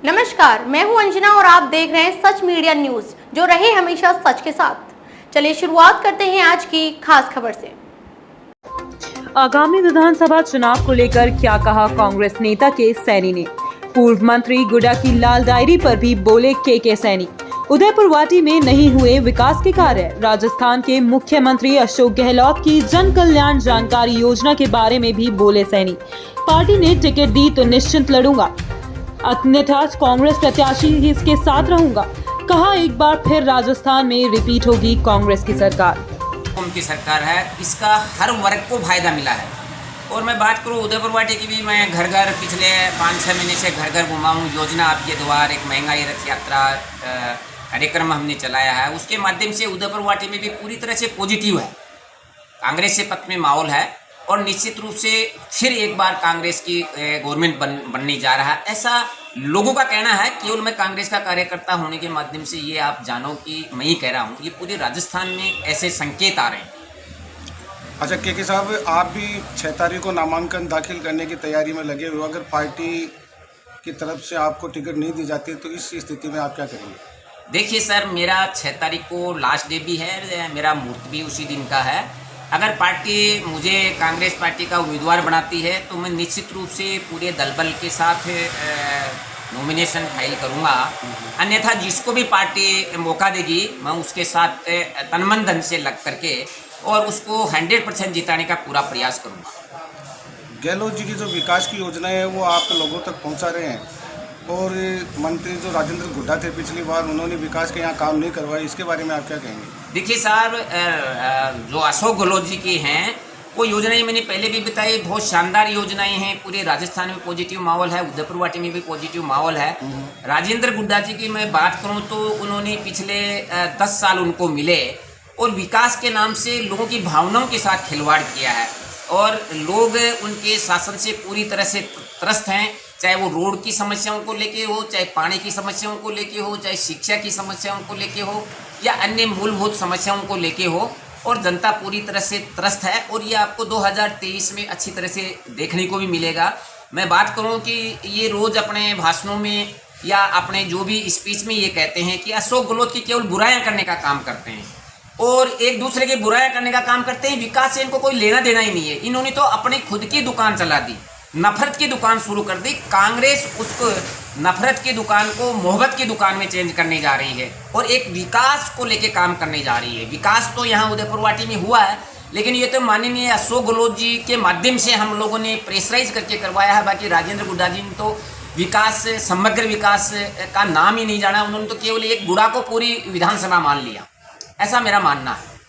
नमस्कार, मैं हूं अंजना और आप देख रहे हैं सच मीडिया न्यूज, जो रहे हमेशा सच के साथ। चलिए शुरुआत करते हैं आज की खास खबर से। आगामी विधानसभा चुनाव को लेकर क्या कहा कांग्रेस नेता के सैनी ने। पूर्व मंत्री गुड्डा की लाल डायरी पर भी बोले के सैनी। उदयपुर वाटी में नहीं हुए विकास के कार्य। राजस्थान के मुख्यमंत्री अशोक गहलोत की जन कल्याण जानकारी योजना के बारे में भी बोले सैनी। पार्टी ने टिकट दी तो निश्चित लड़ूंगा, अन्यथा कांग्रेस प्रत्याशी ही इसके साथ रहूंगा। कहा एक बार फिर राजस्थान में रिपीट होगी कांग्रेस की सरकार। उनकी सरकार है, इसका हर वर्ग को फायदा मिला है। और मैं बात करूं उदयपुर वाटी की भी, मैं घर घर पिछले 5-6 महीने से घर घर घुमा हूँ। योजना आपके द्वार, एक महंगाई रथ यात्रा कार्यक्रम हमने चलाया है, उसके माध्यम से उदयपुर वाटी में भी पूरी तरह से पॉजिटिव है। कांग्रेस से पक्ष में माहौल है और निश्चित रूप से फिर एक बार कांग्रेस की गवर्नमेंट बनने जा रहा है, ऐसा लोगों का कहना है। केवल मैं कांग्रेस का कार्यकर्ता होने के माध्यम से ये आप जानो कि मैं ही कह रहा हूँ, ये पूरे राजस्थान में ऐसे संकेत आ रहे हैं। अच्छा के साहब, आप भी 6 तारीख को नामांकन दाखिल करने की तैयारी में लगे हुए, अगर पार्टी की तरफ से आपको टिकट नहीं दी जाती तो इस स्थिति में आप क्या करेंगे? देखिए सर, मेरा 6 तारीख को लास्ट डे भी है, मेरा मुहूर्त भी उसी दिन का है। अगर पार्टी मुझे कांग्रेस पार्टी का उम्मीदवार बनाती है तो मैं निश्चित रूप से पूरे दल बल के साथ नॉमिनेशन फाइल करूंगा। अन्यथा जिसको भी पार्टी मौका देगी मैं उसके साथ तन मन धन से लग करके और उसको 100% जिताने का पूरा प्रयास करूंगा। गहलोत जी की जो विकास की योजना है वो आप लोगों तक पहुंचा रहे हैं, और मंत्री जो राजेंद्र गुड्डा थे पिछली बार, उन्होंने विकास के यहाँ काम नहीं करवाए, इसके बारे में आप क्या कहेंगे? देखिए साहब, जो अशोक गहलोत जी की हैं वो योजनाएं मैंने पहले भी बताई, बहुत शानदार योजनाएं हैं। पूरे राजस्थान में पॉजिटिव माहौल है, उदयपुर वाटी में भी पॉजिटिव माहौल है। राजेंद्र गुड्डा जी की मैं बात करूं तो उन्होंने पिछले 10 साल उनको मिले और विकास के नाम से लोगों की भावनाओं के साथ खिलवाड़ किया है और लोग उनके शासन से पूरी तरह से त्रस्त हैं। चाहे वो रोड की समस्याओं को लेके हो, चाहे पानी की समस्याओं को लेके हो, चाहे शिक्षा की समस्याओं को लेके हो या अन्य मूलभूत समस्याओं को लेके हो, और जनता पूरी तरह से त्रस्त है। और ये आपको 2023 में अच्छी तरह से देखने को भी मिलेगा। मैं बात करूं कि ये रोज़ अपने भाषणों में या अपने जो भी स्पीच में ये कहते हैं कि अशोक गहलोत की केवल बुराइयां करने का काम करते हैं और एक दूसरे की बुराइयां करने का काम करते हैं। विकास से इनको कोई लेना देना ही नहीं है। इन्होंने तो अपनी खुद की दुकान चला दी, नफरत की दुकान शुरू कर दी। कांग्रेस उसको नफरत की दुकान को मोहब्बत की दुकान में चेंज करने जा रही है और एक विकास को लेके काम करने जा रही है। विकास तो यहाँ उदयपुर वाटी में हुआ है, लेकिन ये तो माननीय अशोक गहलोत जी के माध्यम से हम लोगों ने प्रेशराइज करके करवाया है। बाकी राजेंद्र गुड्डा जी ने तो विकास, समग्र विकास का नाम ही नहीं जाना। उन्होंने तो केवल एक गुड़ा को पूरी विधानसभा मान लिया, ऐसा मेरा मानना है।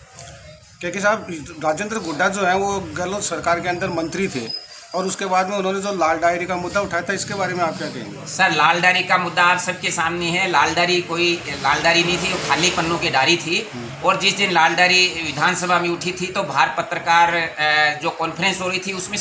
क्योंकि साहब, राजेंद्र गुड्डा जो है वो गहलोत सरकार के अंदर मंत्री थे और उसके बाद में उन्होंने जो लाल डायरी का मुद्दा उठाया था, इसके बारे में आप क्या कहेंगे? सर, लाल डायरी का मुद्दा आप सबके सामने है। लाल डायरी कोई लाल डायरी नहीं थी, वो खाली पन्नों की डायरी थी। और जिस दिन लाल डायरी विधानसभा में उठी थी तो बाहर पत्रकार जो कॉन्फ्रेंस हो रही थी उसमें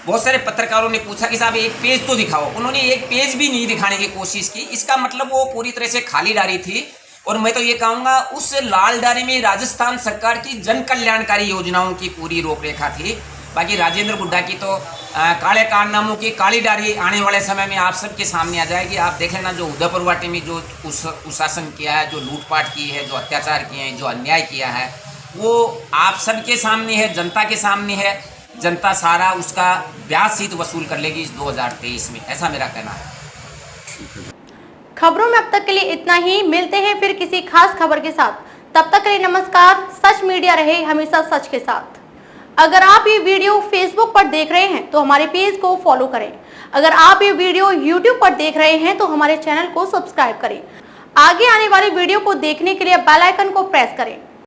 बहुत सारे पत्रकारों ने पूछा कि साहब एक पेज तो दिखाओ। उन्होंने एक पेज भी नहीं दिखाने की कोशिश की। इसका मतलब वो पूरी तरह से खाली डायरी थी। और मैं तो ये कहूँगा उस लाल डायरी में राजस्थान सरकार की जन कल्याणकारी योजनाओं की पूरी रूपरेखा थी। बाकी राजेंद्र गुड्डा की तो काले कारनामों की काली डायरी आने वाले समय में आप सबके सामने आ जाएगी। आप देख लेना, जो उदयपुर वाटी में जो कुशासन किया है, जो लूटपाट की है, जो अत्याचार किए हैं, जो अन्याय किया है, वो आप सबके सामने है, जनता के सामने है। जनता सारा उसका ब्याज सहित वसूल कर लेगी इस 2023 में, ऐसा मेरा कहना है। खबरों में अब तक के लिए इतना ही। मिलते हैं फिर किसी खास खबर के साथ। तब तक के लिए नमस्कार। सच मीडिया रहे हमेशा सच के साथ। अगर आप ये वीडियो फेसबुक पर देख रहे हैं तो हमारे पेज को फॉलो करें। अगर आप ये वीडियो यूट्यूब पर देख रहे हैं तो हमारे चैनल को सब्सक्राइब करें। आगे आने वाली वीडियो को देखने के लिए बेल आइकन को प्रेस करें।